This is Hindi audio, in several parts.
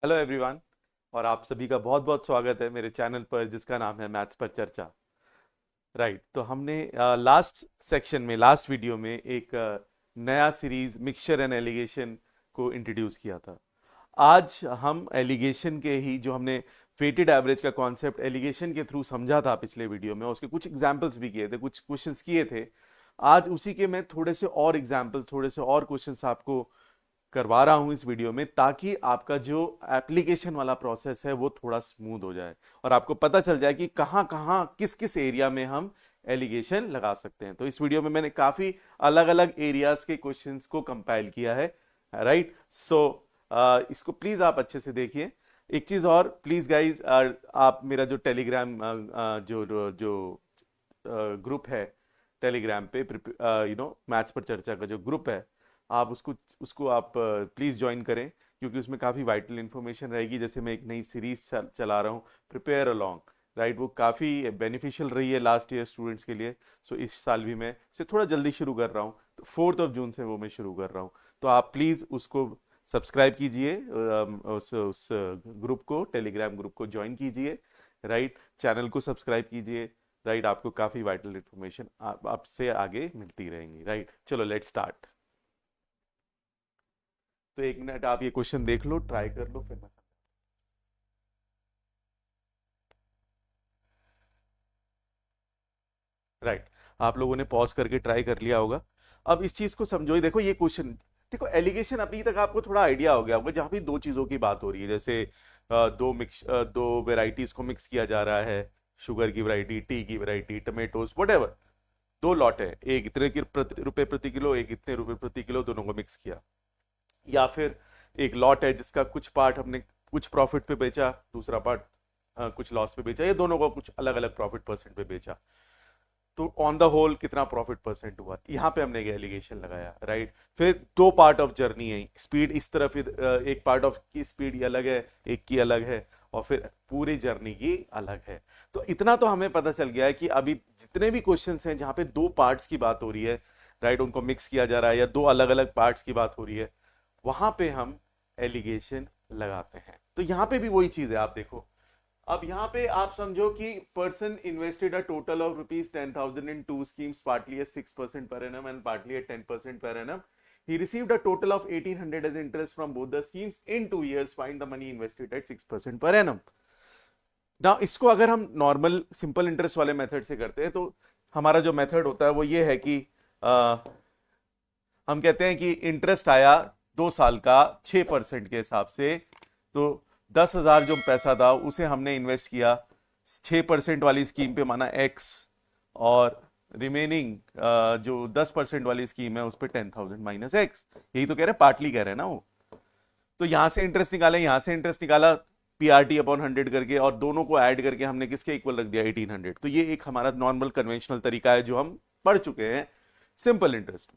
Hello everyone. और आप सभी का बहुत बहुत स्वागत है मेरे चैनल पर जिसका नाम है मैथ्स पर चर्चा। राइट, तो हमने लास्ट सेक्शन में लास्ट वीडियो में एक नया सीरीज मिक्सचर एंड एलिगेशन को इंट्रोड्यूस किया था। आज हम एलिगेशन के ही जो हमने वेटेड एवरेज का कॉन्सेप्ट एलिगेशन के थ्रू समझा था पिछले वीडियो में, उसके कुछ एग्जांपल्स भी किए थे, कुछ क्वेश्चंस किए थे। आज उसी के मैं थोड़े से और एग्जांपल्स, थोड़े से और क्वेश्चंस आपको करवा रहा हूं इस वीडियो में, ताकि आपका जो एप्लीकेशन वाला प्रोसेस है वो थोड़ा स्मूथ हो जाए और आपको पता चल जाए कि कहां कहां किस किस एरिया में हम एलिगेशन लगा सकते हैं। तो इस वीडियो में मैंने काफी अलग अलग एरियाज के क्वेश्चंस को कंपाइल किया है। राइट, सो इसको प्लीज आप अच्छे से देखिए। एक चीज और प्लीज गाइज, आप मेरा जो टेलीग्राम जो जो ग्रुप है टेलीग्राम पे, मैथ्स पर चर्चा का जो ग्रुप है, आप उसको उसको आप प्लीज ज्वाइन करें, क्योंकि उसमें काफी वाइटल इंफॉर्मेशन रहेगी। जैसे मैं एक नई सीरीज चला रहा हूँ, प्रिपेयर अलोंग। राइट, वो काफी बेनिफिशियल रही है लास्ट ईयर स्टूडेंट्स के लिए। सो इस साल भी मैं उसे थोड़ा जल्दी शुरू कर रहा हूँ, तो 4 जून से वो मैं शुरू कर रहा हूँ। तो आप प्लीज उसको सब्सक्राइब कीजिए, उस ग्रुप को, टेलीग्राम ग्रुप को ज्वाइन कीजिए। राइट, चैनल को सब्सक्राइब कीजिए। राइट, आपको काफी वाइटल इंफॉर्मेशन आपसे आगे मिलती रहेंगी। राइट, चलो लेट्स स्टार्ट। तो 1 मिनट आप ये क्वेश्चन देख लो, ट्राई कर लो, फिर मैं राइट, आप लोगों ने पॉज करके ट्राई कर लिया होगा। अब इस चीज को समझो, देखो ये क्वेश्चन, देखो एलिगेशन अभी तक आपको थोड़ा आइडिया हो गया होगा, जहां भी दो चीजों की बात हो रही है, जैसे दो वेराइटीज को मिक्स किया जा रहा है, शुगर की वैरायटी, टी की वैरायटी, टमेटोज, वट। दो लॉट है, एक इतने की रुपए प्रति किलो, एक इतने रुपए प्रति किलो, दोनों को मिक्स किया। या फिर एक लॉट है जिसका कुछ पार्ट हमने कुछ प्रॉफिट पे बेचा, दूसरा पार्ट कुछ लॉस पे बेचा, ये दोनों को कुछ अलग अलग प्रॉफिट परसेंट पे बेचा। तो ऑन द होल कितना प्रॉफिट परसेंट हुआ, यहाँ पे हमने एलिगेशन लगाया। राइट, फिर दो पार्ट ऑफ जर्नी है, स्पीड इस तरफ, एक पार्ट ऑफ की स्पीड अलग है, एक की अलग है, और फिर पूरी जर्नी की अलग है। तो इतना तो हमें पता चल गया है कि अभी जितने भी क्वेश्चंस हैं जहां पे दो पार्ट्स की बात हो रही है, राइट, उनको मिक्स किया जा रहा है, या दो अलग अलग पार्ट्स की बात हो रही है, वहां पे हम एलिगेशन लगाते हैं। तो यहां पे भी वही चीज है, आप देखो। अब यहाँ पे आप समझो कि person invested a total of ₹10,000 in two schemes, partly at 6% per annum and partly at 10% per annum. He received a total of 1,800 as interest from both the schemes in 2 years. Find the money invested at 6% per annum. ना इसको अगर हम नॉर्मल सिंपल इंटरेस्ट वाले मेथड से करते हैं, तो हमारा जो मेथड होता है वो ये है कि आ, हम कहते हैं कि इंटरेस्ट आया 2 साल का 6% के हिसाब से। तो 10,000 जो पैसा था उसे हमने इन्वेस्ट किया 6% वाली स्कीम पे, माना एक्स, और रिमेनिंग जो 10% वाली स्कीम है उस पर 10,000 माइनस एक्स। यही तो कह रहे हैं, पार्टली कह रहे हैं ना वो। तो यहां से इंटरेस्ट निकाले, यहां से इंटरेस्ट निकाला, पीआरटी अपॉन 100 करके, और दोनों को ऐड करके हमने किसके इक्वल रख दिया, 1800। तो ये एक हमारा नॉर्मल कन्वेंशनल तरीका है जो हम पढ़ चुके हैं सिंपल इंटरेस्ट।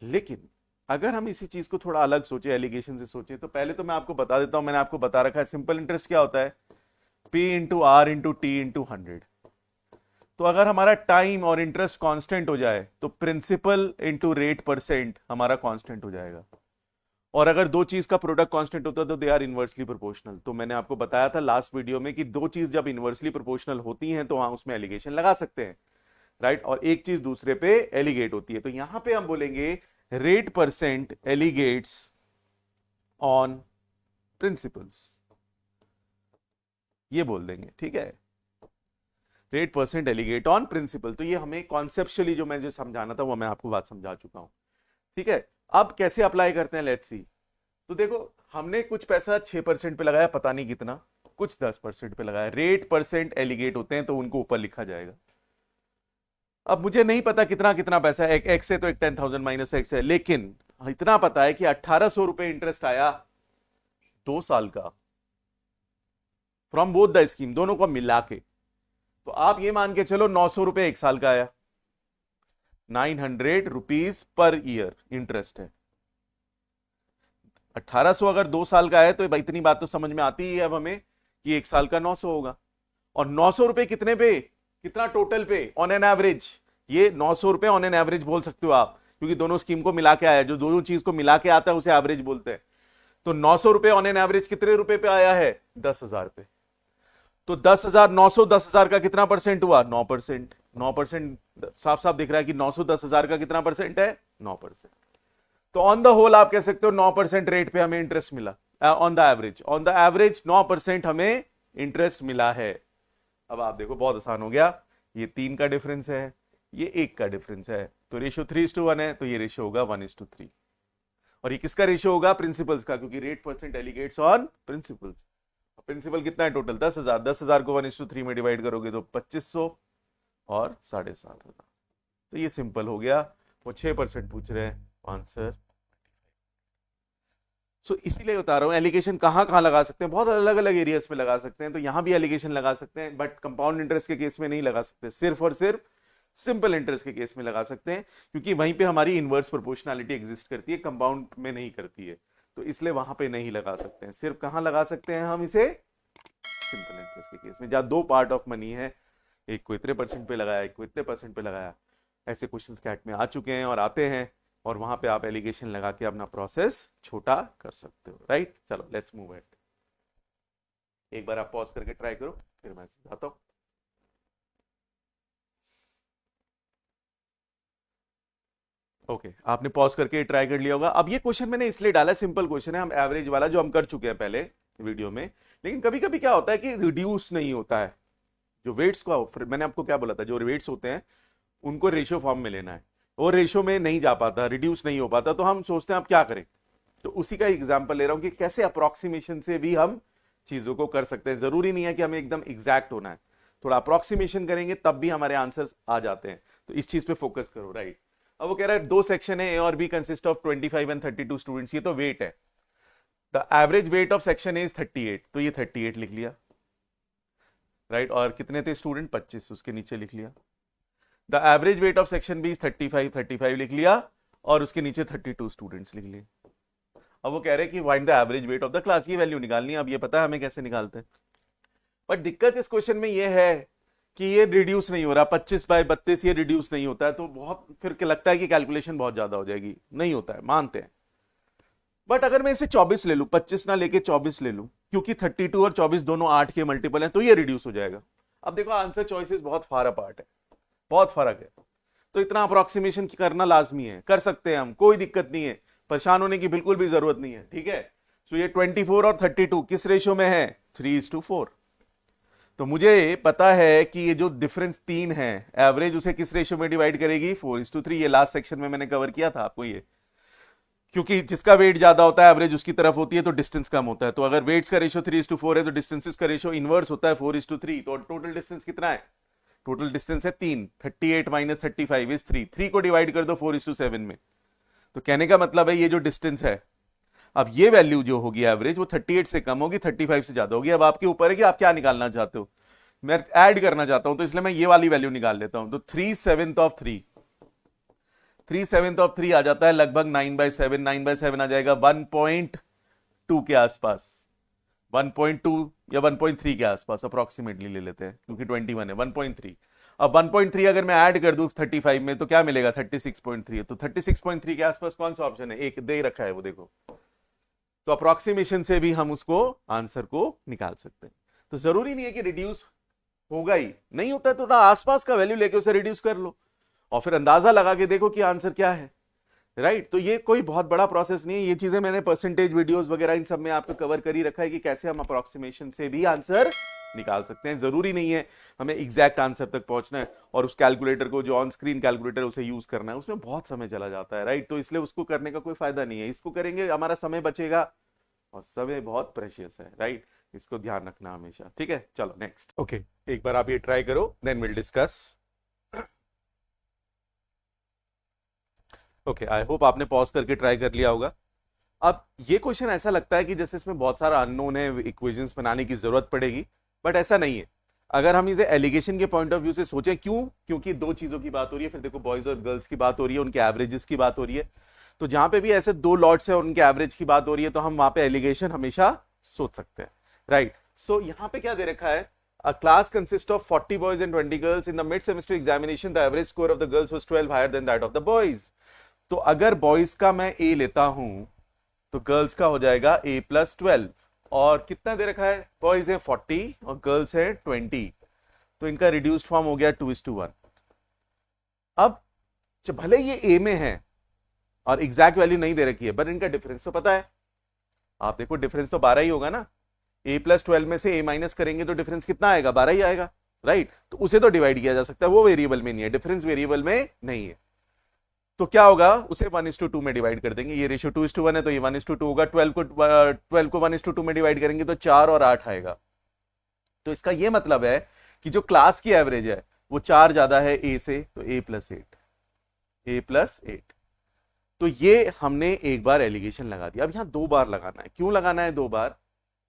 लेकिन अगर हम इसी चीज को थोड़ा अलग सोचे, एलिगेशन से सोचे, तो पहले तो मैं आपको बता देता हूं, मैंने आपको बता रखा है सिंपल इंटरेस्ट क्या होता है, P into R into T into 100। तो अगर हमारा टाइम और इंटरेस्ट कांस्टेंट हो जाए तो प्रिंसिपल इंटू रेट परसेंट हमारा कांस्टेंट हो जाएगा। और अगर दो चीज का प्रोडक्ट कांस्टेंट होता है तो दे आर इनवर्सली प्रोपोर्शनल। तो मैंने आपको बताया था लास्ट वीडियो में कि दो चीज जब इनवर्सली प्रोपोर्शनल होती हैं तो वहां उसमें एलिगेशन लगा सकते हैं। राइट, और एक चीज दूसरे पे एलिगेट होती है। तो यहां पे हम बोलेंगे rate percent alligates on principals, ये बोल देंगे, ठीक है। Rate percent alligate on principal. तो ये हमें कॉन्सेप्चुअली जो मैं जो समझाना था वो मैं आपको बात समझा चुका हूं, ठीक है। अब कैसे अप्लाई करते हैं, लेट्स सी। तो देखो, हमने कुछ पैसा 6% पे लगाया, पता नहीं कितना, कुछ 10% पे लगाया। रेट परसेंट एलिगेट होते हैं तो उनको ऊपर लिखा जाएगा। अब मुझे नहीं पता कितना कितना पैसा है, एक्स है तो एक 10,000 माइनस एक्स है, लेकिन इतना पता है कि 1,800 रुपए इंटरेस्ट आया 2 साल का, फ्रॉम बोथ द स्कीम, दोनों को मिला के। तो आप ये मान के चलो 900 रुपए 1 साल का आया, 900 रुपीज पर ईयर इंटरेस्ट है। 1,800 अगर 2 साल का है तो भाई इतनी बात तो समझ में आती ही है अब हमें कि 1 साल का 900 होगा। और 900 रुपए कितने पे, कितना टोटल पे, ऑन एन एवरेज। ये 900 रुपए ऑन एन एवरेज बोल सकते हो आप, क्योंकि दोनों स्कीम को मिला के आया, जो दोनों चीज को मिला के आता है उसे एवरेज बोलते हैं। तो 900 रुपए ऑन एन एवरेज कितने रुपए पे आया है? 10,000 पे। तो 10,000 900 10,000 का कितना परसेंट हुआ? 9%। 9% साफ साफ दिख रहा है कि 900 10,000 का कितना परसेंट है? 9%। तो ऑन द होल आप कह सकते हो 9% रेट पे हमें इंटरेस्ट मिला। ऑन द एवरेज 9% हमें इंटरेस्ट मिला है। अब आप देखो बहुत आसान हो गया, ये 3 का डिफरेंस है, ये 1 का डिफरेंस है, तो रेशियो 3:1 है, तो ये रेशियो होगा 1:3। और ये किसका रेशियो होगा? प्रिंसिपल्स का, क्योंकि rate percent delegates on principals. Principal कितना है टोटल? 10,000। 10,000 को 1:3 में डिवाइड करोगे तो 2,500 और 7,500। तो ये सिंपल हो गया। वो 6% पूछ रहे हैं, आंसर। सो इसीलिए बता रहा हूं एलिगेशन कहां कहां लगा सकते हैं, बहुत अलग अलग एरियाज पे लगा सकते हैं। तो यहां भी एलिगेशन लगा सकते हैं, बट कंपाउंड इंटरेस्ट के केस में नहीं लगा सकते, सिर्फ और सिर्फ सिंपल इंटरेस्ट के केस में लगा सकते हैं, क्योंकि वहीं पे हमारी इनवर्स प्रोपोर्शनैलिटी एग्जिस्ट करती है, कंपाउंड में नहीं करती है। तो इसलिए वहां पे नहीं लगा सकते हैं। सिर्फ कहां लगा सकते हैं हम इसे? सिंपल इंटरेस्ट के केस में, जहां 2 पार्ट ऑफ मनी है, एक को इतने परसेंट पे लगाया, एक को इतने परसेंट पे लगाया। ऐसे क्वेश्चन कैट में आ चुके हैं और आते हैं, और वहां पे आप एलिगेशन लगा के अपना प्रोसेस छोटा कर सकते हो, राइट। चलो लेट्स मूव इट। एक बार आप पॉज करके ट्राई करो, फिर मैं समझाता हूं। ओके, आपने पॉज करके ट्राई कर लिया होगा। अब ये क्वेश्चन मैंने इसलिए डाला, सिंपल क्वेश्चन है, हम एवरेज वाला जो हम कर चुके हैं पहले वीडियो में। लेकिन कभी कभी क्या होता है कि रिड्यूस नहीं होता है। जो वेट्स को, मैंने आपको क्या बोला था, जो वेट्स होते हैं उनको रेशियो फॉर्म में लेना है, और रेशियो में नहीं जा पाता, रिड्यूस नहीं हो पाता, तो हम सोचते हैं आप क्या करें। तो उसी का एग्जांपल ले रहा हूं कि कैसे अप्रोक्सीमेशन से भी हम चीजों को कर सकते हैं। जरूरी नहीं है कि हमें एकदम एग्जैक्ट होना है, थोड़ा अप्रोक्सीमेशन करेंगे तब भी हमारे आंसर्स आ जाते हैं। तो इस चीज पे फोकस करो, राइट। अब वो कह रहा है 2 सेक्शन है, ए और B consist of 25 and 32 students. ये तो वेट है। The average weight of section A is 38, तो ये 38 लिख लिया, राइट। और कितने थे स्टूडेंट? 25, उसके नीचे लिख लिया। The average weight of section B is 35, 35 लिख लिया, और उसके नीचे 32 स्टूडेंट्स लिख लिए। अब वो कह रहे हैं कि find the average weight of the class, की वैल्यू निकालनी है। अब ये पता है हमें कैसे निकालते हैं, बट दिक्कत इस क्वेश्चन में ये है कि ये रिड्यूस नहीं हो रहा। 25/32 ये रिड्यूस नहीं होता है, तो बहुत फिर लगता है कि कैलकुलेशन बहुत ज्यादा हो जाएगी। नहीं होता है, मानते हैं। बट अगर मैं इसे 24 ले लूं, 25 ना लेके 24 ले लूं, क्योंकि 32 और 24 दोनों 8 के मल्टीपल हैं, तो ये रिड्यूस हो जाएगा। अब देखो आंसर चॉइसेस बहुत फार अपार्ट है, बहुत फर्क है। तो इतना अप्रोक्सीमेशन करना लाजमी है, कर सकते हैं हम, कोई दिक्कत नहीं है, परेशान होने की बिल्कुल भी जरूरत नहीं है, ठीक है। सो ये 24 और 32 किस रेशियो में है? 3:4। तो मुझे पता है कि ये जो डिफरेंस 3 है, एवरेज उसे किस रेशियो में डिवाइड करेगी? 4:3। ये लास्ट सेक्शन में मैंने कवर किया था आपको ये, क्योंकि जिसका वेट ज्यादा होता है एवरेज उसकी तरफ होती है, तो डिस्टेंस कम होता है। तो अगर वेट्स का रेशियो 3:4 है, तो डिस्टेंसेस का रेशियो इनवर्स होता है 4:3। तो टोटल डिस्टेंस कितना है? टोटल डिस्टेंस है 3। 38 - 35 इज 3। 3 को डिवाइड कर दो 4:7 में। तो कहने का मतलब है ये जो डिस्टेंस है, अब ये वैल्यू जो होगी एवरेज, वो 38 से कम होगी, 35 से ज्यादा होगी। अब आपके ऊपर है कि आप क्या निकालना चाहते हो। मैं ऐड करना चाहता हूं, तो इसलिए मैं ये वाली वैल्यू निकाल लेता हूं। तो 3/7 ऑफ 3, 3/7 ऑफ 3 आ जाता है लगभग 9/7। 9/7 आ जाएगा 1.2 के आसपास, 1.2 या 1.3 के आसपास अप्रोक्सीमेटली ले लेते हैं, क्योंकि 21 है। 1.3। अब 1.3 अगर मैं ऐड कर दूं 35 में, तो क्या मिलेगा? 36.3। तो 36.3 के आसपास कौन सा ऑप्शन है? एक दे रखा है वो, देखो। तो अप्रोक्सीमेशन से भी हम उसको आंसर को निकाल सकते हैं। तो जरूरी नहीं है कि रिड्यूस होगा ही, नहीं होता है तो आसपास का वैल्यू लेके उसे रिड्यूस कर लो, और फिर अंदाजा लगा के देखो कि आंसर क्या है, राइट। तो ये कोई बहुत बड़ा प्रोसेस नहीं है। ये चीजें मैंने परसेंटेज वीडियोस वगैरह इन सब में आपको कवर कर ही रखा है कि कैसे हम अप्रोक्सीमेशन से भी आंसर निकाल सकते हैं। जरूरी नहीं है हमें एग्जैक्ट आंसर तक पहुंचना है, और उस कैलकुलेटर को, जो ऑन स्क्रीन कैलकुलेटर उसे यूज करना है, उसमें बहुत समय चला जाता है, राइट। तो इसलिए उसको करने का कोई फायदा नहीं है। इसको करेंगे हमारा समय बचेगा, और समय बहुत प्रेशियस है, राइट। इसको ध्यान रखना हमेशा, ठीक है। चलो नेक्स्ट। ओके, एक बार आप ये ट्राई करो, then will discuss. Okay, I hope आपने पॉज करके ट्राई कर लिया होगा। अब ये क्वेश्चन ऐसा लगता है कि जैसे इसमें बहुत सारा अननोन है, इक्वेशंस बनाने की जरूरत पड़ेगी, बट ऐसा नहीं है। अगर हम इसे एलिगेशन के पॉइंट ऑफ व्यू से सोचें, क्यों? क्योंकि 2 चीजों की बात हो रही है, फिर देखो बॉयज और गर्ल्स की बात हो रही है, उनके एवरेजेस की बात हो रही है। तो जहां पे भी ऐसे 2 लॉट्स है और उनके एवरेज की बात हो रही है, तो हम वहां पे एलिगेशन हमेशा सोच सकते हैं, राइट। सो यहां पे क्या दे रखा है? A class consists of 40 boys and 20 girls. In the mid-semester examination, the average score of the girls was 12 higher than that of the boys. तो अगर बॉयज का मैं ए लेता हूं, तो गर्ल्स का हो जाएगा A+12। और कितना दे रखा है, बॉयज है 40 और गर्ल्स है 20, तो इनका रिड्यूस्ड फॉर्म हो गया 2:1। अब भले ये ए में है और एग्जैक्ट वैल्यू नहीं दे रखी है, बट इनका डिफरेंस तो पता है। आप देखो डिफरेंस तो 12 ही होगा ना। A+12 में से A माइनस करेंगे तो डिफरेंस कितना आएगा, 12 ही आएगा, राइट। तो उसे तो डिवाइड किया जा सकता है, वो वेरिएबल में नहीं है, डिफरेंस वेरिएबल में नहीं है। तो क्या होगा, उसे 1:2 में डिवाइड कर देंगे। ये रेशियो 2:1 है तो ये 1:2 होगा। 12 को 1:2 में डिवाइड करेंगे तो 4 और 8 आएगा। तो इसका ये मतलब है कि जो क्लास की एवरेज है वो 4 ज्यादा है ए से, तो A+8, A+8। तो ये हमने एक बार एलिगेशन लगा दिया। अब यहां 2 बार लगाना है। क्यों लगाना है 2 बार,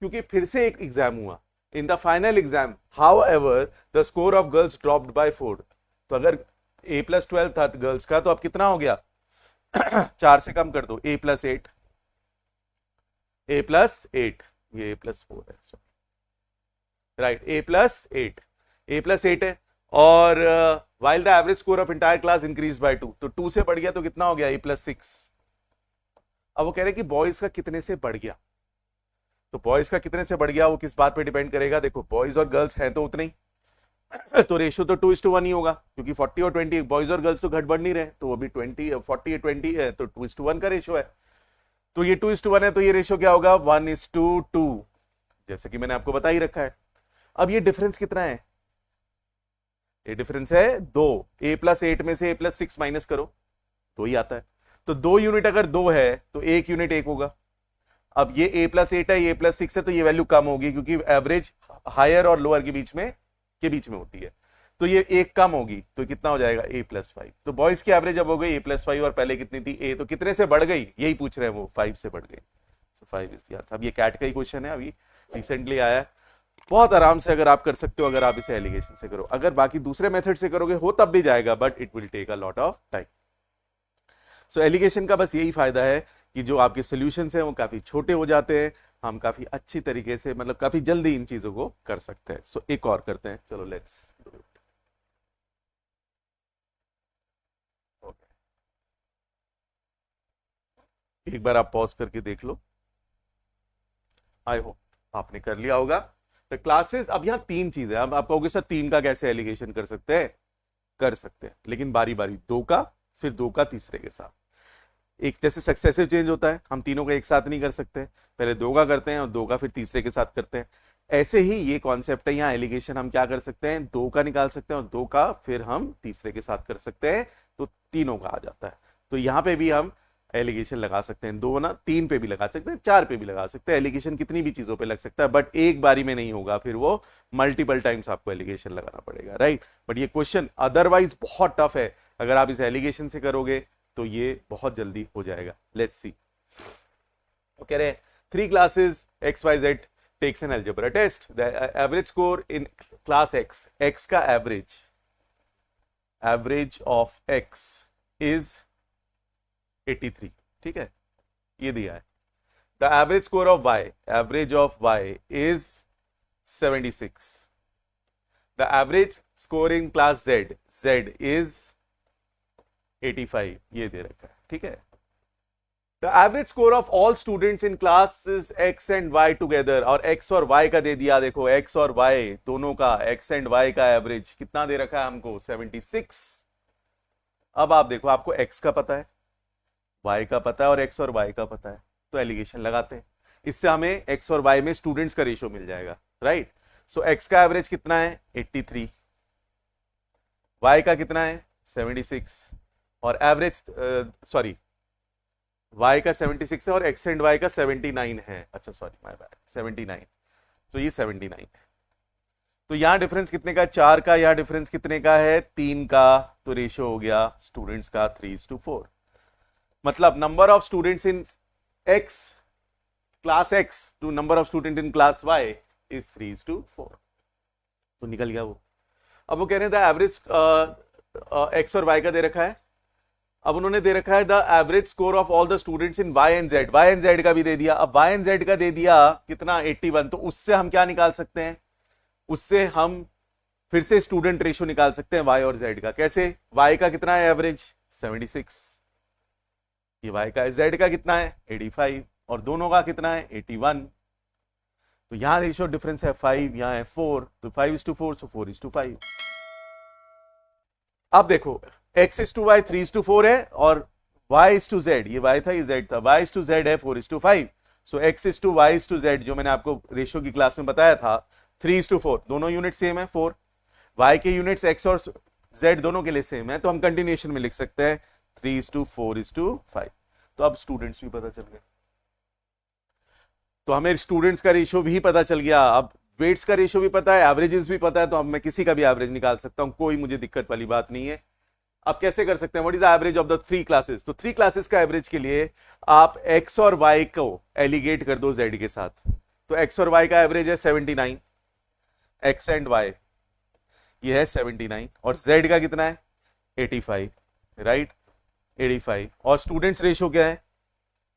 क्योंकि फिर से एक एग्जाम हुआ। In the final exam however the score of girls dropped by 4। तो अगर A+12 था गर्ल्स का, तो अब कितना हो गया 4 से कम कर दो, A+8, A+8, ये A+4 है, राइट, A+8 है। और while the average score of entire class increased by 2, तो 2 से बढ़ गया तो कितना हो गया, A+6। अब वो कह रहे हैं कि बॉयज का कितने से बढ़ गया। तो बॉयज का कितने से बढ़ गया वो किस बात पे डिपेंड करेगा, देखो बॉयज और गर्ल्स हैं तो उतने ही, तो रेशियो तो 2:1 ही होगा, क्योंकि 40 और 20 बॉयज और गर्ल्स तो घट बढ़ नहीं रहे, तो वो भी 40 20 है, तो 2:1 का रेशियो है। तो ये 2:1 है तो ये रेशियो क्या होगा, 1:2, जैसे कि मैंने आपको बता ही रखा है। अब ये डिफरेंस कितना है, ये डिफरेंस है 2। A+8 में से A+6 माइनस करो, 2 ही आता है। तो 2 यूनिट अगर 2 है तो 1 यूनिट 1 होगा। अब ये A+8 है, ये A+6 है, तो ये वैल्यू कम होगी, क्योंकि एवरेज हायर और लोअर के बीच में होती है। तो ये 1 कम होगी, तो कितना हो जाएगा, A+5। तो बॉयज की एवरेज अब हो गई A+5, और पहले कितनी थी A, तो कितने से बढ़ गई, यही पूछ रहे हैं वो, 5 से बढ़ गई। 5 इज द आंसर। अब ये कैट का ही क्वेश्चन है, अभी रिसेंटली आया है। बहुत आराम से अगर आप कर सकते हो, अगर आप इसे एलिगेशन से करो। अगर बाकी दूसरे मेथड से करोगे हो तब भी जाएगा, but it will take a lot of time. So alligation का बस यही फायदा है कि जो आपके सॉल्यूशंस हैं वो काफी छोटे हो जाते हैं, हम काफी अच्छी तरीके से, मतलब काफी जल्दी इन चीजों को कर सकते हैं। सो एक और करते हैं, चलो लेट्स डू इट। एक बार आप पॉज करके देख लो, आई होप आपने कर लिया होगा। तो क्लासेस, अब यहाँ 3 चीजें, अब आप कहोगे सर 3 का कैसे एलिगेशन कर सकते हैं, कर सकते हैं, लेकिन बारी बारी, 2 का फिर 2 का तीसरे के साथ। एक जैसे सक्सेसिव चेंज होता है, हम तीनों का एक साथ नहीं कर सकते, पहले 2 का करते हैं और 2 का फिर तीसरे के साथ करते हैं। ऐसे ही ये कॉन्सेप्ट है, यहाँ एलिगेशन हम क्या कर सकते हैं, 2 का निकाल सकते हैं और 2 का फिर हम तीसरे के साथ कर सकते हैं, तो तीनों का आ जाता है। तो यहाँ पे भी हम एलिगेशन लगा सकते हैं, 2 ना 3 पे भी लगा सकते हैं, 4 पे भी लगा सकते हैं। एलिगेशन कितनी भी चीजों पे लग सकता है, बट एक बारी में नहीं होगा, फिर वो मल्टीपल टाइम्स आपको एलिगेशन लगाना पड़ेगा, राइट। बट ये क्वेश्चन अदरवाइज बहुत टफ है, अगर आप इस एलिगेशन से करोगे तो ये बहुत जल्दी हो जाएगा। लेट्स सी, कह रहे 3 classes XYZ takes an algebra test. The average score in class X का average of X is 83, ठीक है, ये दिया है। The average score of Y is 76. The average score in class Z is 85, ये दे रखा है, ठीक है। The average score of all students in classes X and Y together, और X और Y का दे दिया, देखो X और Y दोनों का, X and Y का एवरेज कितना दे रखा है हमको, 76। अब आप देखो, आपको X का पता है, Y का पता है और X और Y का पता है, तो एलिगेशन लगाते हैं। इससे हमें X और Y में स्टूडेंट्स का रेशियो मिल जाएगा, राइट। सो X का एवरेज कितना है, 83, Y का कितना है, 76, और एवरेज सॉरी Y का 76 है और X एंड Y का 79 है, अच्छा सॉरी माय बैड, 79, तो ये 79 है। तो यहां डिफरेंस कितने का, 4 का, यहां डिफरेंस कितने का है, 3 का, तो रेशियो हो गया स्टूडेंट्स का 3:4। मतलब number of students in X class X to number of student in class Y is 3:4, तो निकल गया वो। अब वो कह रहे हैं एवरेज X और Y का दे रखा है, अब उन्होंने दे रखा है the average score of all the students in Y and Z का भी दे दिया। अब Y एंड Z का दे दिया कितना, 81, तो उससे हम क्या निकाल सकते हैं, उससे हम फिर से स्टूडेंट रेशियो निकाल सकते हैं Y और Z का। कैसे, Y का कितना है एवरेज, 76, ये Y का है, Z का कितना है 85, और दोनों का कितना है 81। तो यहां रेशियो डिफरेंस है 5, यहां है 4, तो 5:4, so 4:5। अब देखो x:y 3:4 है और y:z, ये y था ये z था, y:z है 4:5। सो x:y:z जो मैंने आपको रेशियो की क्लास में बताया था 3:4, दोनों यूनिट सेम है 4, y के यूनिट्स x और z दोनों के लिए सेम है, तो हम कंटिन्यूएशन में लिख सकते हैं 3:4:5। तो अब स्टूडेंट्स भी पता चल गए, तो हमें स्टूडेंट्स का रेशियो भी पता चल गया, अब वेट्स का रेशियो भी पता है, एवरेजेस भी पता है, तो अब मैं किसी का भी एवरेज निकाल सकता हूं, कोई मुझे दिक्कत वाली बात नहीं है। अब कैसे कर सकते हैं, what is the average of the 3 classes? तो 3 क्लासेस का एवरेज के लिए आप x और y को एलिगेट कर दो z के साथ। तो x और y का एवरेज है 79, x एंड y ये है 79, और z का कितना है 85, राइट 85। और स्टूडेंट्स रेशियो क्या है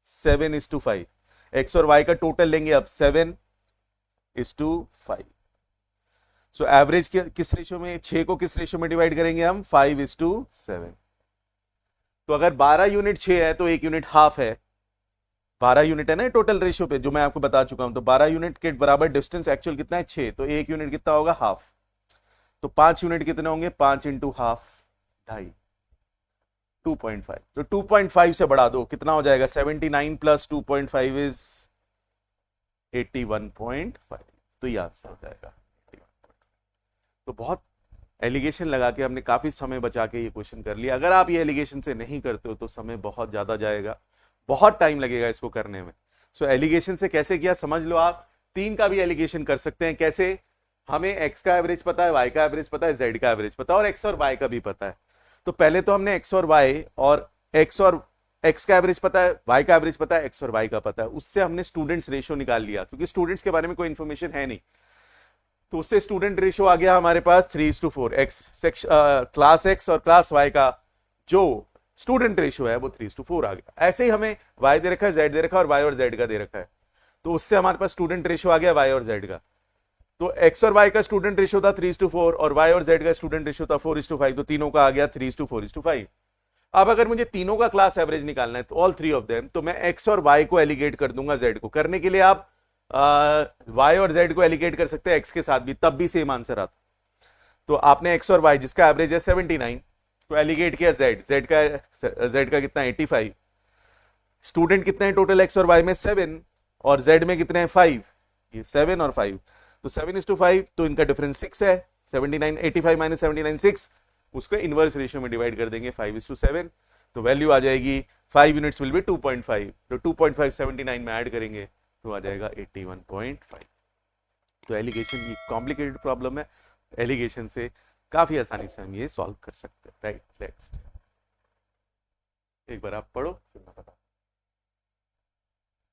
7:5। x और y का टोटल लेंगे अब 7:5। सो एवरेज किस रेशियो में, 6 को किस रेशियो में डिवाइड करेंगे हम 5:7। तो अगर 12 यूनिट 6 है तो 1 यूनिट हाफ है, 12 यूनिट है ना टोटल रेशियो पे जो मैं आपको बता चुका हूं, तो 12 यूनिट के बराबर डिस्टेंस एक्चुअल कितना है 6, तो 1 यूनिट कितना होगा हाफ। तो 5 यूनिट कितने होंगे 5 इंटू हाफ 2.5, 2.5। तो 2.5 से बढ़ा दो कितना हो जाएगा 79 प्लस 2.5 इज 81.5। तो ये आंसर हो जाएगा 81.5। तो बहुत एलिगेशन लगा के हमने काफी समय बचा के ये क्वेश्चन कर लिया। अगर आप ये एलिगेशन से नहीं करते हो तो समय बहुत ज्यादा जाएगा, बहुत टाइम लगेगा इसको करने में। सो एलिगेशन से कैसे किया समझ लो आप। 3 का भी एलिगेशन कर सकते हैं, कैसे, हमें x का एवरेज पता है, y का एवरेज पता है, z का एवरेज पता है, और x और y का भी पता है। तो पहले तो हमने x और x का एवरेज पता है, y का एवरेज पता है, x और y का पता है, उससे हमने स्टूडेंट्स रेशियो निकाल लिया, क्योंकि स्टूडेंट्स के बारे में कोई इंफॉर्मेशन है नहीं, तो उससे स्टूडेंट रेशियो आ गया हमारे पास 3:4। क्लास x और क्लास y का जो स्टूडेंट रेशियो है वो 3:4 आ गया। ऐसे ही हमें y दे रखा है, z दे रखा है, और y और z का दे रखा है, तो उससे हमारे पास स्टूडेंट रेशियो आ गया y और z का। तो x और y का स्टूडेंट रेशियो था 3:4 और y और z का स्टूडेंट रेशियो था 4:5, तो तीनों का आ गया 3:4:5। अब अगर मुझे तीनों का क्लास एवरेज निकालना है तो ऑल 3 ऑफ देम, तो मैं x और y को एलिगेट कर दूंगा z को। करने के लिए आप y और z को एलिगेट कर सकते हैं x के साथ भी, तब भी सेम आंसर आता। तो आपने x और y जिसका एवरेज है 79 तो एलिगेट किया z का कितना 85, स्टूडेंट कितने हैं टोटल x और y में 7 और z में कितने हैं 5, ये 7 और 5, तो 7:5, तो इनका डिफरेंस 6 है। 79 85 माइनस 79 6, उसको इनवर्स रेशियो में डिवाइड कर देंगे 5:7, तो वैल्यू आ जाएगी 5 यूनिट्स विल बी 2.5, तो 2.5 79 में ऐड करेंगे तो आ जाएगा 81.5। तो एलिगेशन ये कॉम्प्लिकेटेड प्रॉब्लम है, एलिगेशन से काफी आसानी से हम ये सॉल्व कर सकते हैं, राइट। नेक्स्ट एक बार आप पढ़ो फिर मैं बता।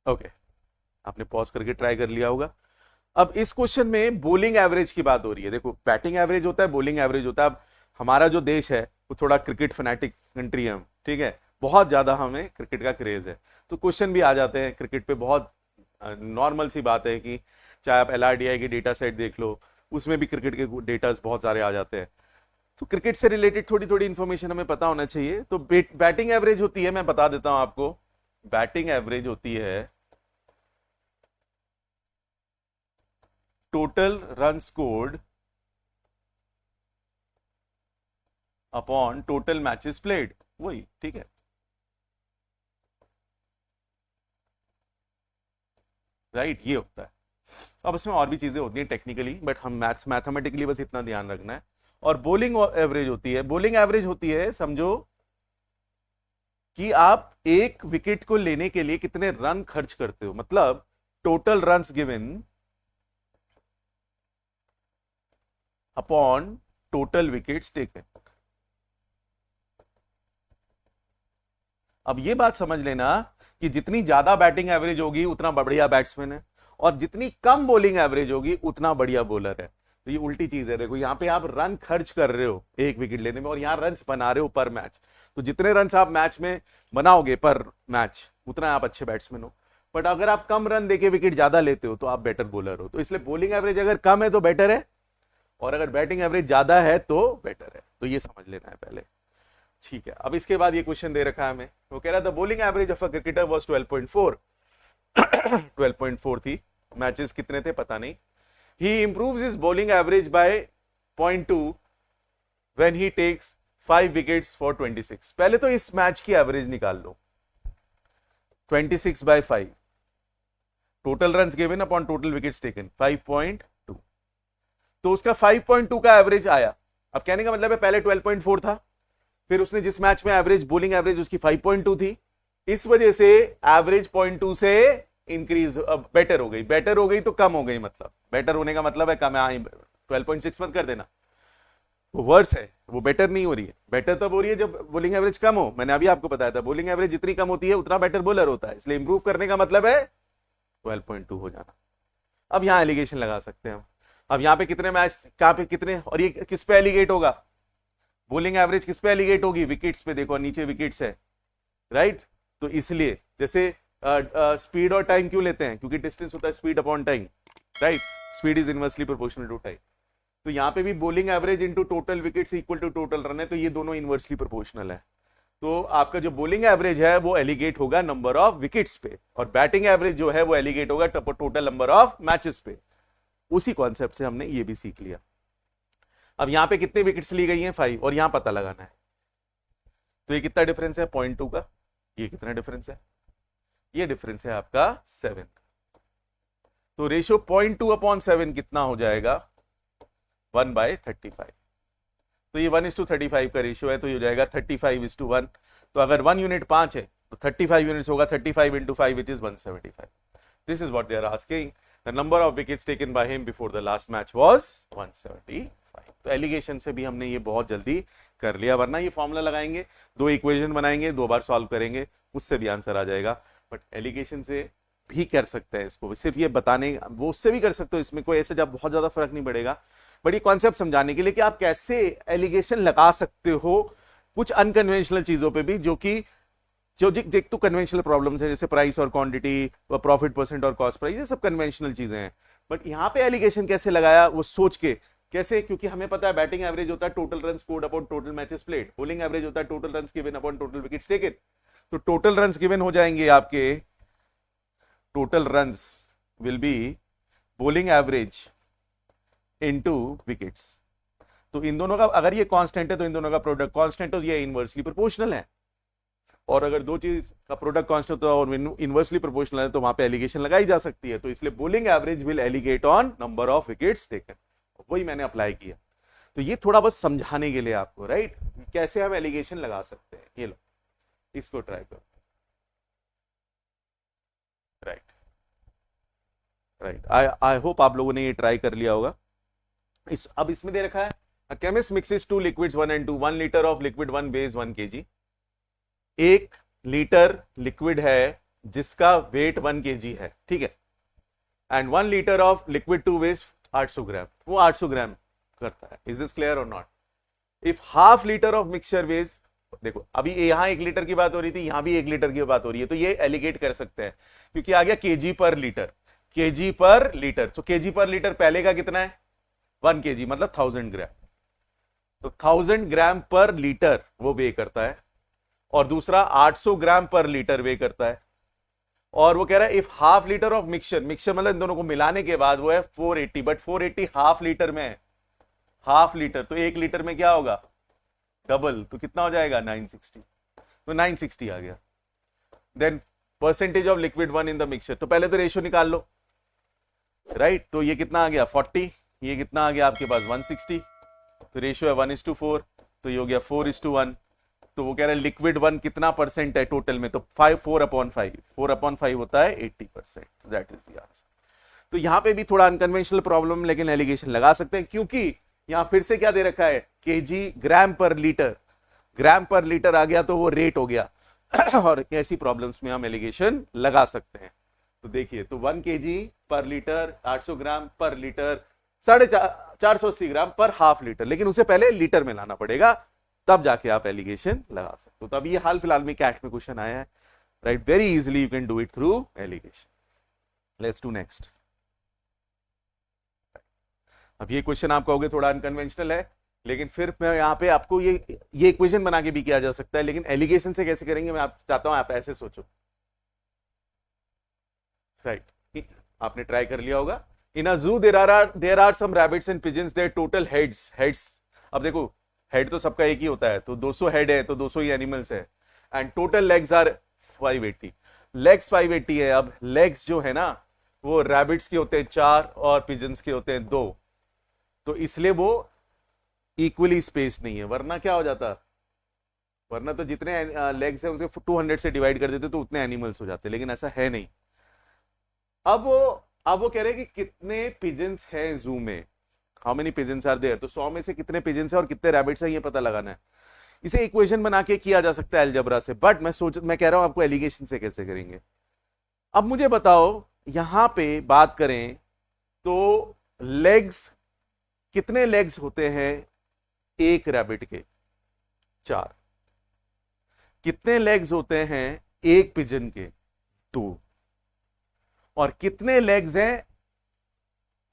ओके, आपने पॉज करके ट्राई कर लिया होगा। अब इस क्वेश्चन में बॉलिंग एवरेज की बात हो रही है। देखो बैटिंग एवरेज होता है, बॉलिंग एवरेज होता है। अब हमारा जो देश है वो थोड़ा क्रिकेट फैनेटिक कंट्री है, ठीक है, बहुत ज्यादा हमें क्रिकेट का क्रेज है, तो क्वेश्चन भी आ जाते हैं क्रिकेट पे। बहुत नॉर्मल सी बात है कि चाहे आप LRDI के डेटा सेट देख लो, उसमें भी क्रिकेट के डेटा बहुत सारे आ जाते हैं, तो क्रिकेट से रिलेटेड थोड़ी थोड़ी इंफॉर्मेशन हमें पता होना चाहिए। तो बैटिंग एवरेज होती है, मैं बता देता हूं आपको, बैटिंग एवरेज होती है total run scored upon total matches played, वही, ठीक है, राइट, ये होता है। अब इसमें और भी चीजें होती हैं टेक्निकली, बट हम मैथमेटिकली बस इतना ध्यान रखना है। और बॉलिंग एवरेज होती है, बॉलिंग एवरेज होती है, समझो कि आप एक विकेट को लेने के लिए कितने रन खर्च करते हो, मतलब total runs given upon total wickets taken. अब ये बात समझ लेना कि जितनी ज्यादा बैटिंग एवरेज होगी उतना बढ़िया बैट्समैन है, और जितनी कम बॉलिंग एवरेज होगी उतना बढ़िया बॉलर है। तो ये उल्टी चीज है। देखो यहाँ पे आप रन खर्च कर रहे हो एक विकेट लेने में, और यहाँ रन बना रहे हो पर मैच, तो जितने रन आप मैच में बनाओगे पर मैच उतना आप अच्छे बैट्समैन हो। बट अगर आप कम रन देके विकेट ज्यादा लेते हो तो आप बेटर बॉलर हो। तो इसलिए बॉलिंग एवरेज अगर कम है तो बेटर है, और अगर बैटिंग एवरेज ज्यादा है तो बेटर है। तो ये समझ लेना है पहले, ठीक है। अब इसके बाद ये क्वेश्चन दे रखा है हमें, वो कह रहा था bowling average of a cricketer was 12.4 12.4 थी, मैचेस कितने थे पता नहीं। He improves his bowling average by 0.2 when he takes 5 wickets for 26। पहले तो इस मैच की एवरेज निकाल लो, 26/5 total runs given upon total wickets taken 5.2, तो उसका 5.2 का एवरेज आया। अब कहने का मतलब है पहले 12.4 था, फिर उसने जिस मैच में एवरेज बॉलिंग एवरेज उसकी 5.2 थी, इस वजह से एवरेज 0.2 से इंक्रीज बेटर हो गई। बेटर हो गई तो कम हो गई, मतलब बेटर होने का मतलब है कम है, 12.6 मत कर देना, वो वर्स है, वो बेटर नहीं हो रही है। बेटर तब हो रही है जब बॉलिंग एवरेज कम हो। मैंने अभी आपको बताया था बॉलिंग एवरेज जितनी कम होती है उतना बेटर बॉलर होता है, इसलिए इंप्रूव करने का मतलब है 12.2 हो जाना। अब यहां एलिगेशन लगा सकते हैं हम। अब यहां पे कितने मैच, कहां पे कितने, और ये किस पे एलिगेट होगा, बॉलिंग एवरेज किस पे एलिगेट होगी, विकेट्स पे। देखो नीचे विकेट्स है, राइट। तो इसलिए जैसे स्पीड और टाइम क्यों लेते हैं, क्योंकि डिस्टेंस होता है speed upon time, right. Speed is inversely proportional to time. तो यहां पे भी bowling average into total wickets equal to total run है, तो ये दोनों इनवर्सली प्रोपोर्शनल है। तो आपका जो बॉलिंग एवरेज है वो एलिगेट होगा नंबर ऑफ विकेट्स पे, और बैटिंग एवरेज जो है वो एलिगेट होगा टोटल नंबर ऑफ मैचेस पे। उसी कॉन्सेप्ट से हमने ये भी सीख लिया। अब यहां पे कितने विकेट्स ली गई हैं, 5, और यहां पता लगाना है। तो ये कितना डिफरेंस है 0.2 का, ये कितना डिफरेंस है, ये डिफरेंस है आपका 7। तो रेशियो 0.2/7 कितना हो जाएगा, 1/35। तो ये 1:35 का रेशियो है, तो ये हो जाएगा 35:1। तो अगर 1 यूनिट 5 है तो 35 यूनिट्स होगा, 35 × 5 which is 175। This is what they are asking, the number of wickets taken by him before the last match was 175। तो एलिगेशन से भी हमने ये बहुत जल्दी कर लिया, वरना ये फॉर्मूला लगाएंगे, 2 इक्वेशन बनाएंगे, 2 बार सॉल्व करेंगे, उससे भी आंसर आ जाएगा। बट एलिगेशन से भी कर सकते हैं इसको, सिर्फ ये बताने वो उससे भी कर सकते हो, इसमें कोई ऐसे जब बहुत ज्यादा फर्क नहीं पड़ेगा। बट ये कॉन्सेप्ट समझाने के लिए कि आप कैसे एलिगेशन लगा सकते हो कुछ अनकन्वेंशनल चीजों पे भी, जो कि जो देख तो कन्वेंशनल प्रॉब्लम्स है, जैसे प्राइस और क्वांटिटी, प्रॉफिट परसेंट और कॉस्ट प्राइस, ये सब कन्वेंशनल चीजें हैं। बट यहां पे एलिगेशन कैसे लगाया वो सोच के, कैसे, क्योंकि हमें पता है बैटिंग एवरेज होता है total run scored upon total matches played, bowling average होता है total run given upon total wickets taken. तो टोटल रन गिवन हो जाएंगे आपके, total runs will be bowling average into wickets. तो इन दोनों का अगर ये कांस्टेंट है तो इन दोनों का प्रोडक्ट कांस्टेंट, तो ये इनवर्सली प्रोपोर्शनल है। और अगर दो चीज का प्रोडक्ट कांस्टेंट होता है और इनवर्सली प्रोपोर्शनल है तो वहां पे एलिगेशन लगाई जा सकती है। तो इसलिए bowling average will alligate on number of wickets taken, वही मैंने अप्लाई किया। तो ये थोड़ा बस समझाने के लिए आपको, राइट, कैसे हम एलिगेशन लगा सकते हैं। ये लो इसको ट्राई करो, राइट राइट। आई होप आप लोगों ने ये ट्राई कर लिया होगा। अब इसमें दे रखा है chemist mixes 2 liquids 1 and 2, 1 litre of liquid 1 weighs 1 kg। 1 litre liquid है जिसका वेट 1 kg है, ठीक है, and 1 litre of liquid 2 weighs 800 gram, वो 800 ग्राम करता है। इज दिस क्लियर और not? If half litre of mixture weighs, देखो अभी यहां 1 लीटर की बात हो रही थी, यहां भी 1 लीटर की बात हो रही है, तो ये एलिगेट कर सकते हैं क्योंकि आ गया केजी पर लीटर, केजी पर लीटर। तो केजी पर लीटर पहले का कितना है 1 kg, मतलब 1000 ग्राम। तो 1000 ग्राम पर लीटर वो वे करता है, और दूसरा 800 ग्राम पर लीटर वे करता है। और वो कह रहा है if half litre of mixture, mixture मतलब इन दोनों को मिलाने के बाद वो है 480, बट 480 हाफ लीटर में है, हाफ लीटर, तो 1 लीटर में क्या होगा डबल, तो कितना हो जाएगा 960। तो 960 आ गया। Then percentage of liquid 1 in the mixture, तो पहले तो रेशियो निकाल लो, राइट। तो ये कितना आ गया 40, ये कितना आ गया आपके पास 160, तो रेशियो है 1:4, तो ये हो गया 4:1। तो वो कह रहा है लिक्विड 1 कितना परसेंट है टोटल में, तो 4/5, 4/5 होता है 80%, दैट इज द आंसर। तो यहां पे भी थोड़ा अनकन्वेंशनल प्रॉब्लम, लेकिन एलिगेशन लगा सकते हैं क्योंकि यहां फिर से क्या दे रखा है केजी, ग्राम पर लीटर, ग्राम पर लीटर आ गया तो वो रेट हो गया और ऐसी प्रॉब्लम्स में हम एलिगेशन लगा सकते हैं। तो देखिए, तो 1 kg पर लीटर, 800 ग्राम पर लीटर, 480 ग्राम पर हाफ लीटर, लेकिन उसे पहले लीटर में लाना पड़ेगा, तब जाके आप एलिगेशन लगा सकते हो। तो अभी ये हाल फिलहाल में कैट में क्वेश्चन आया है, right, very easily you can do it through alligation. Let's do next. अब ये क्वेश्चन आप कहोगे थोड़ा अनकन्वेंशनल है, लेकिन फिर मैं यहाँ पे आपको ये इक्वेशन बना के भी किया जा सकता है, लेकिन एलिगेशन से कैसे करेंगे मैं आप चाहता हूं आप ऐसे सोचो। राइट, आपने ट्राई कर लिया होगा। In a zoo there are some rabbits and pigeons, there total heads. अब देखो, हेड तो सबका एक ही होता है, तो 200 हेड है तो 200 ही एनिमल्स है। And total legs are 580, legs 580 है। अब लेग्स जो है ना, वो रैबिट्स के होते हैं 4 और पिजन्स के होते हैं 2, तो इसलिए वो इक्वली स्पेस नहीं है। वरना क्या हो जाता, वरना तो जितने लेग्स हैं उसे 200 से डिवाइड कर देते तो उतने एनिमल्स हो जाते, लेकिन ऐसा है नहीं। अब वो अब वो कह रहे हैं कि कितने पिजन्स हैं जू में, how many pigeons are there. तो 100 में से कितने पिजन्स हैं और कितने रैबिट्स हैं ये पता लगाना है। इसे इक्वेशन बना के किया जा सकता है अलजबरा से, बट मैं कह रहा हूं आपको एलिगेशन से कैसे करेंगे। अब मुझे बताओ, यहां पे बात करें तो लेग्स, कितने लेग्स होते हैं एक रैबिट के? 4। कितने लेग्स होते हैं एक पिजन के? 2। और कितने लेग्स हैं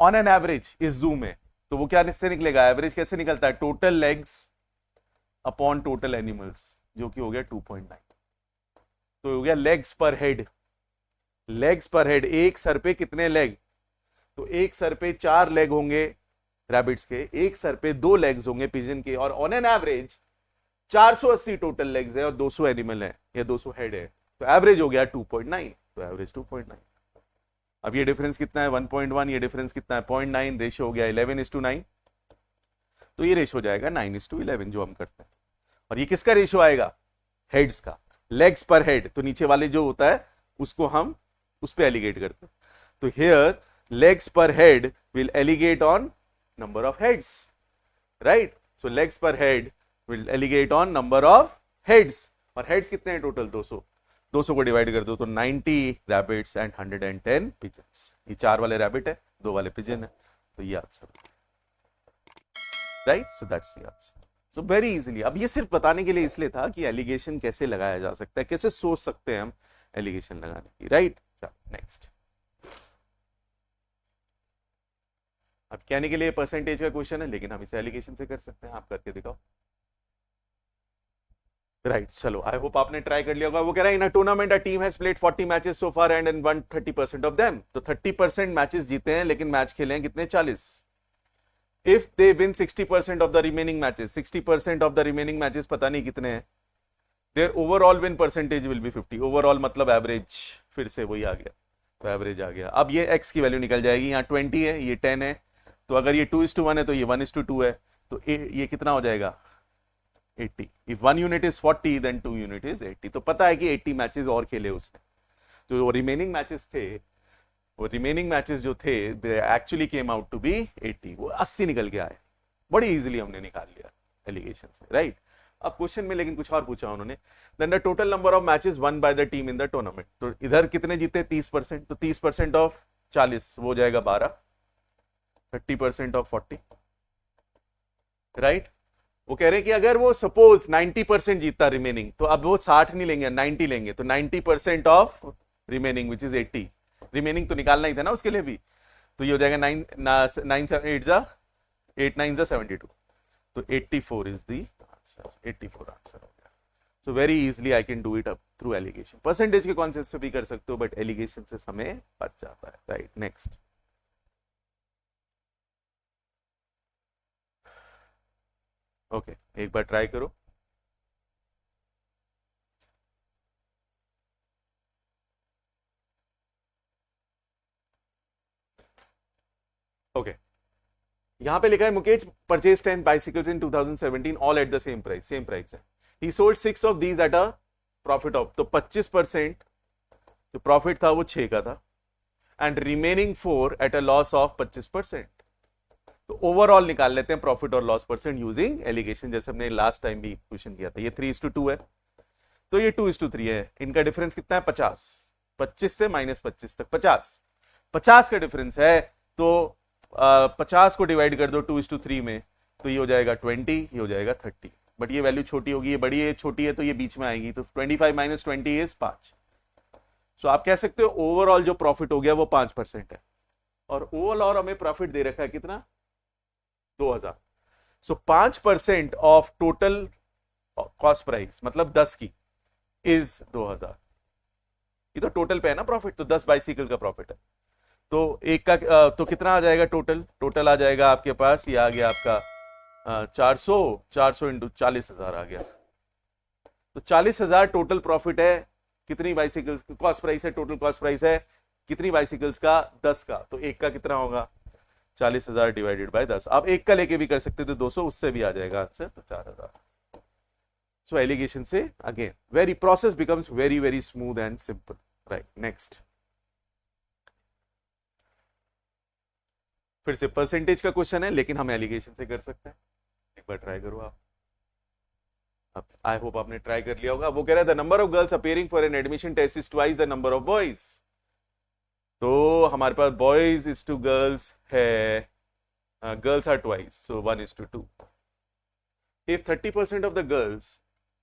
ऑन एन एवरेज इस जू में? तो वो क्या से निकलेगा, एवरेज कैसे निकलता है? Total legs upon total animals, जो कि हो गया 2.9। तो हो गया legs per head. Legs per head, एक सर पे कितने लेग? तो एक सर पे 4 लेग होंगे रैबिट्स के, एक सर पे 2 लेग्स होंगे पिजन के, और on an average 480 total legs है और 200 एनिमल है या 200 हेड है, तो एवरेज हो गया 2.9। तो एवरेज 2.9। अब ये डिफरेंस कितना है? 1.1। ये डिफरेंस कितना है? 0.9। रेशियो हो गया 11:9। तो ये रेशियो हो जाएगा 9:11 जो हम करते हैं। और ये किसका रेशियो आएगा? हेड्स का। लेग्स पर हेड, तो नीचे वाले जो होता है उसको हम उस पर एलिगेट करते हैं। तो here legs per head will alligate on number of heads, right? So legs per head will alligate on number of heads. और हेड्स कितने हैं टोटल? 200। 200 को डिवाइड कर दो तो 90 रैबिट्स एंड 110 पिजन्स। ये 4 वाले रैबिट है, 2 वाले पिजन है, तो ये answer, right? So that's the answer. So very easily. अब ये सिर्फ बताने के लिए इसलिए था कि एलिगेशन कैसे लगाया जा सकता है, कैसे सोच सकते हैं हम एलिगेशन लगाने की, राइट? नेक्स्ट। अब कहने के लिए परसेंटेज का क्वेश्चन है, लेकिन हम इसे एलिगेशन से कर सकते हैं। आप करके दिखाओ। राइट, चलो, आई होप आपने ट्राई कर लिया होगा। वो कह रहा है in a tournament a team has played 40 matches so far and won 30% of them. तो 30% मैचेस जीते हैं, लेकिन मैच खेले हैं कितने? 40। If they win 60% of the remaining matches, 60% of the remaining matches पता नहीं कितने हैं, their overall win percentage will be 50। Overall मतलब एवरेज, फिर से वही आ गया, तो एवरेज आ गया। अब ये एक्स की वैल्यू निकल जाएगी, यहाँ 20 है, ये 10 है, तो अगर ये 2:1 है तो ये 1:2 है, तो ये कितना हो जाएगा? 80। If 1 unit is 40 then 2 unit is 80। तो पता है कि 80 मैचेस और खेले उसने, तो वो रिमेनिंग मैचेस थे, वो रिमेनिंग मैचेस जो थे actually came out to be 80। वो 80 निकल के आए, बड़ी इजीली हमने निकाल लिया एलिगेशन से, राइट? अब क्वेश्चन में लेकिन कुछ और पूछा उन्होंने, then the total number of matches won by the team in the tournament. तो इधर कितने जीते? 30%। तो 30% ऑफ 40 वो हो जाएगा 12। 30% ऑफ 40, राइट? वो कह रहे हैं कि अगर वो सपोज 90% जीतता रिमेनिंग, तो अब वो 60 नहीं लेंगे, 90 लेंगे। तो 90% of remaining which is 80। Remaining तो निकालना ही था ना उसके लिए भी, तो ये हो जाएगा 9 8 9 72। तो 84 इज द आंसर। 84 आंसर हो गया। So very easily I can do it up through alligation. Percentage के कॉन्सेप्ट से भी कर सकते हो, बट एलिगेशन से समय बच जाता है, राइट? नेक्स्ट। ओके, एक बार ट्राई करो। ओके, यहां पे लिखा है Mukesh purchase 10 bicycles in 2017 all at the same price, same price है। He sold 6 of these at a profit of, तो 25% जो प्रॉफिट था वो 6 का था, and remaining 4 at a loss of 25%। तो ओवरऑल निकाल लेते हैं प्रॉफिट और लॉस परसेंट यूजिंग एलिगेशन, जैसे हमने लास्ट टाइम भी क्वेश्चन किया था। ये 3:2 है, तो ये 2:3 है। इनका डिफरेंस कितना है? 50। 25 से -25 तक 50। 50 का डिफरेंस है, तो 50 को डिवाइड कर दो 2:3 में, तो ये हो जाएगा 20, ये हो जाएगा 30। बट ये वैल्यू छोटी होगी, ये बड़ी है, छोटी है, तो ये बीच में आएगी। तो 25 - 20 इज 5। सो आप कह सकते हो ओवरऑल जो प्रॉफिट हो गया वो 5% है, और ओवरऑल हमें प्रॉफिट दे रखा है कितना? 2000। सो 5% ऑफ टोटल कॉस्ट प्राइस मतलब 10 की इज 2000। ये तो टोटल पे है ना प्रॉफिट, तो 10 बाइसिकल का प्रॉफिट है। तो एक का तो कितना आ जाएगा टोटल? टोटल आ जाएगा आपके पास, ये आ गया आपका 400 इंटू 40,000 आ गया। तो 40,000 टोटल प्रॉफिट है। कितनी बाइसिकल कॉस्ट प्राइस है? टोटल कॉस्ट प्राइस है कितनी बाइसिकल्स का? 10 का। तो एक का कितना होगा? 40,000 डिवाइडेड बाय 10। आप एक का लेके भी कर सकते थे 200, उससे भी आ जाएगा आंसर, तो 4,000। सो एलिगेशन से again very process becomes very very smooth and simple, right. Next, फिर से परसेंटेज का क्वेश्चन है, लेकिन हम एलिगेशन से कर सकते हैं। एक बार ट्राई करो आप। आई होप आपने ट्राई कर लिया होगा। वो कह रहा है the number of girls appearing for an admission test is twice the number of boys. तो हमारे पास बॉयज इज टू गर्ल्स है, girls are twice, so 1:2। If 30% of the girls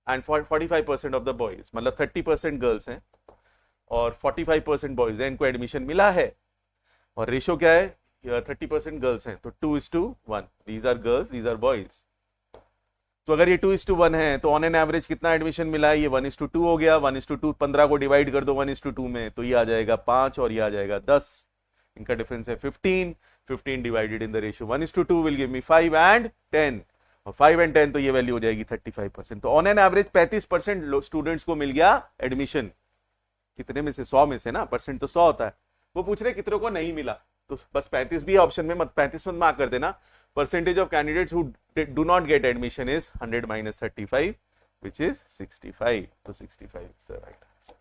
and 45% of the boys, मतलब 30% गर्ल्स हैं और 45% बॉयज हैं, इनको एडमिशन मिला है, और रेशो क्या है? 30% गर्ल्स हैं, तो 2:1। These are girls, these are boys. तो अगर ये 2:1 है, तो ऑन एन एवरेज कितना एडमिशन मिला है? ये 1:2 हो गया। 1:2, 15 को डिवाइड कर दो 1:2 में, तो ये आ जाएगा 5 और ये आ जाएगा 10। इनका डिफरेंस है 15। 15 divided in the ratio 1:2 will give me 5 and 10, और 5 एंड 10 तो ये वैल्यू हो जाएगी 35%। तो ऑन एन एवरेज 35% स्टूडेंट्स को मिल गया एडमिशन। कितने में से? 100 में से ना, परसेंट तो 100 होता है। वो पूछ रहे कितनों को नहीं मिला, तो बस 35 भी ऑप्शन में, 35 मत मार्क कर देना। Percentage of candidates who do not get admission is 100 minus 35 which is 65। तो 65 इज द राइट आंसर।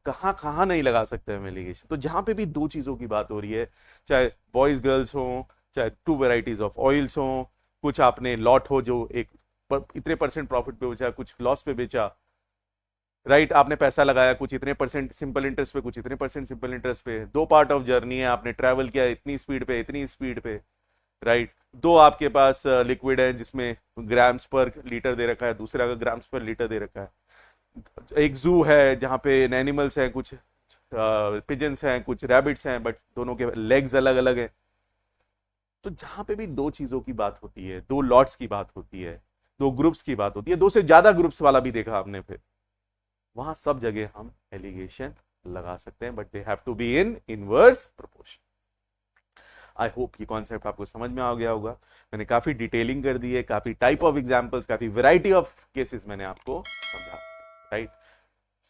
कहां कहां नहीं लगा सकते हम एलिगेशन? तो जहां पे भी दो चीजों की बात हो रही है, चाहे बॉयज गर्ल्स हो, चाहे 2 वेराइटीज ऑफ ऑयल्स हो, कुछ आपने लॉट हो जो इतने परसेंट प्रॉफिट पे बेचा, कुछ लॉस पे बेचा, राइट। आपने पैसा लगाया कुछ इतने परसेंट सिंपल इंटरेस्ट पे, कुछ इतने परसेंट सिंपल इंटरेस्ट पे। 2 पार्ट ऑफ जर्नी है, आपने ट्रैवल किया इतनी स्पीड पे, इतनी स्पीड पे, राइट। 2 आपके पास लिक्विड है जिसमें ग्राम्स पर लीटर दे रखा है, दूसरा का ग्राम्स पर लीटर दे रखा है। एक जू है जहां पे एनिमल्स हैं, कुछ पिजन्स हैं, कुछ रैबिट्स हैं, बट दोनों के लेग्स अलग अलग हैं। तो जहां पे भी दो चीजों की बात होती है, 2 लॉट्स की बात होती है, 2 ग्रुप्स की बात होती है, 2 से ज्यादा ग्रुप्स वाला भी देखा आपने, फिर वहां सब जगह हम एलिगेशन लगा सकते हैं, but they have to be in inverse proportion. I hope ये कॉन्सेप्ट आपको समझ में आ गया होगा। मैंने काफी डिटेलिंग कर दी है, काफी टाइप ऑफ एग्जांपल्स, काफी वैरायटी ऑफ केसेस मैंने आपको समझा, राइट।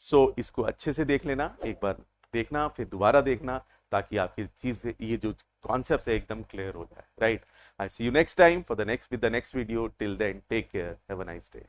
सो इसको अच्छे से देख लेना, एक बार देखना फिर दोबारा देखना, ताकि आपकी चीज ये जो कॉन्सेप्ट है एकदम क्लियर हो जाए, right. I see you next time for the next with the next video. Till then take care, have a nice day.